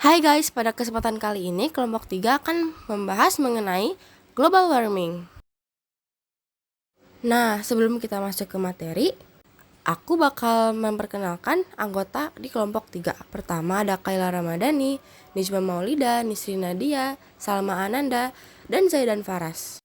Hai guys, pada kesempatan kali ini kelompok 3 akan membahas mengenai global warming. Nah, sebelum kita masuk ke materi, aku bakal memperkenalkan anggota di kelompok 3. Pertama ada Kayla Ramadhani, Nijma Maulida, Nisri Nadia, Salma Ananda, dan Zaidan Faras.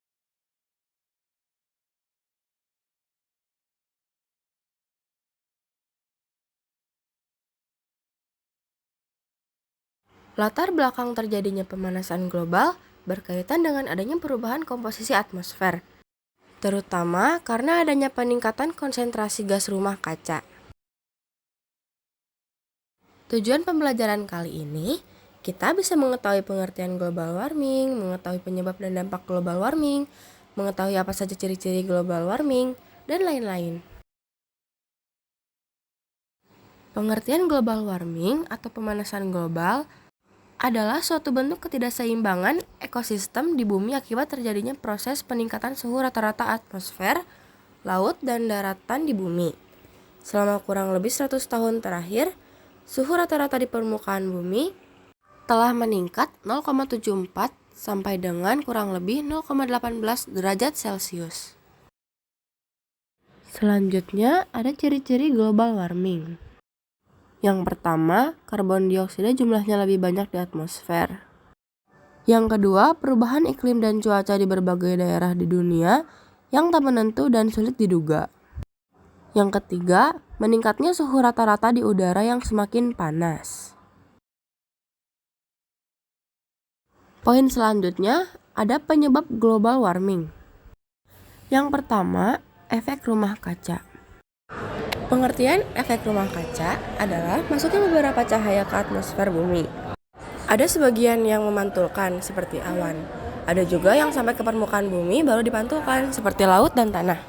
Latar belakang terjadinya pemanasan global berkaitan dengan adanya perubahan komposisi atmosfer, terutama karena adanya peningkatan konsentrasi gas rumah kaca. Tujuan pembelajaran kali ini, kita bisa mengetahui pengertian global warming, mengetahui penyebab dan dampak global warming, mengetahui apa saja ciri-ciri global warming, dan lain-lain. Pengertian global warming atau pemanasan global adalah suatu bentuk ketidakseimbangan ekosistem di bumi akibat terjadinya proses peningkatan suhu rata-rata atmosfer, laut, dan daratan di bumi. Selama kurang lebih 100 tahun terakhir, suhu rata-rata di permukaan bumi telah meningkat 0,74 sampai dengan kurang lebih 0,18 derajat Celcius. Selanjutnya ada ciri-ciri global warming. Yang pertama, karbon dioksida jumlahnya lebih banyak di atmosfer. Yang kedua, perubahan iklim dan cuaca di berbagai daerah di dunia yang tak menentu dan sulit diduga. Yang ketiga, meningkatnya suhu rata-rata di udara yang semakin panas. Poin selanjutnya ada penyebab global warming. Yang pertama, efek rumah kaca. Pengertian efek rumah kaca adalah masuknya beberapa cahaya ke atmosfer bumi. Ada sebagian yang memantulkan seperti awan. Ada juga yang sampai ke permukaan bumi baru dipantulkan seperti laut dan tanah.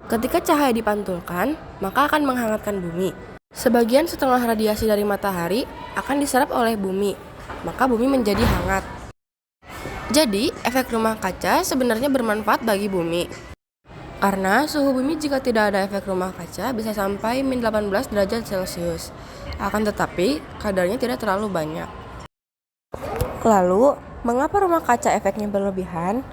Ketika cahaya dipantulkan, maka akan menghangatkan bumi. Sebagian setengah radiasi dari matahari akan diserap oleh bumi, maka bumi menjadi hangat. Jadi, efek rumah kaca sebenarnya bermanfaat bagi bumi. Karena suhu bumi jika tidak ada efek rumah kaca bisa sampai -18 derajat Celcius. Akan tetapi, kadarnya tidak terlalu banyak. Lalu, mengapa rumah kaca efeknya berlebihan?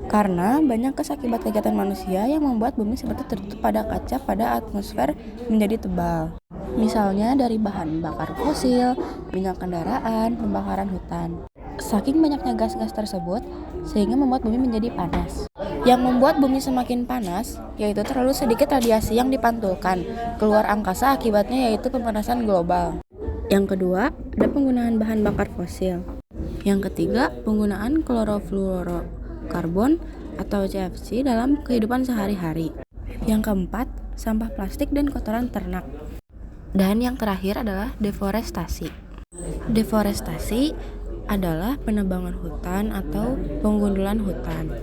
Karena banyak akibat kegiatan manusia yang membuat bumi seperti tertutup pada kaca pada atmosfer menjadi tebal. Misalnya dari bahan bakar fosil, minyak kendaraan, pembakaran hutan. Saking banyaknya gas-gas tersebut, sehingga membuat bumi menjadi panas. Yang membuat bumi semakin panas, yaitu terlalu sedikit radiasi yang dipantulkan keluar angkasa, akibatnya yaitu pemanasan global. Yang kedua, ada penggunaan bahan bakar fosil. Yang ketiga, penggunaan klorofluorokarbon atau CFC dalam kehidupan sehari-hari. Yang keempat, sampah plastik dan kotoran ternak. Dan yang terakhir adalah deforestasi. Deforestasi adalah penebangan hutan atau penggundulan hutan.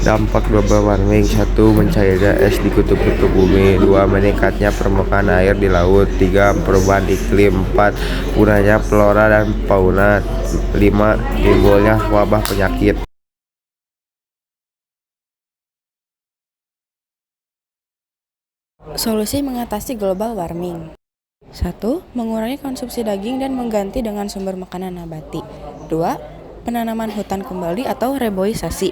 Dampak global warming: 1. Mencairnya es di kutub-kutub bumi. 2. Meningkatnya permukaan air di laut. 3. Perubahan iklim. 4. Punahnya flora dan fauna. 5. Timbulnya wabah penyakit. Solusi mengatasi global warming: 1. Mengurangi konsumsi daging dan mengganti dengan sumber makanan nabati. 2. Penanaman hutan kembali atau reboisasi.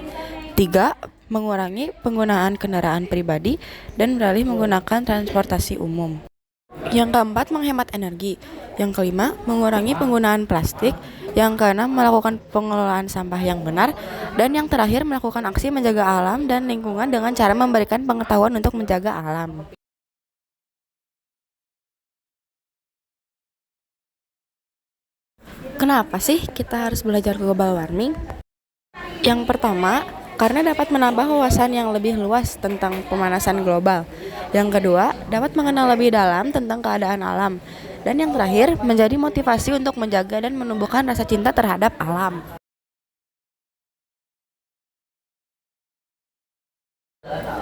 3. Mengurangi penggunaan kendaraan pribadi dan beralih menggunakan transportasi umum. Yang keempat, menghemat energi. Yang kelima, mengurangi penggunaan plastik. Yang keenam, melakukan pengelolaan sampah yang benar. Dan yang terakhir, melakukan aksi menjaga alam dan lingkungan dengan cara memberikan pengetahuan untuk menjaga alam. Kenapa sih kita harus belajar global warming? Yang pertama, karena dapat menambah wawasan yang lebih luas tentang pemanasan global. Yang kedua, dapat mengenal lebih dalam tentang keadaan alam. Dan yang terakhir, menjadi motivasi untuk menjaga dan menumbuhkan rasa cinta terhadap alam.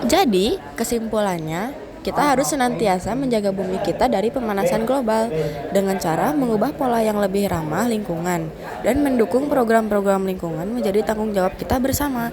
Jadi, kesimpulannya, kita harus senantiasa menjaga bumi kita dari pemanasan global dengan cara mengubah pola yang lebih ramah lingkungan dan mendukung program-program lingkungan menjadi tanggung jawab kita bersama.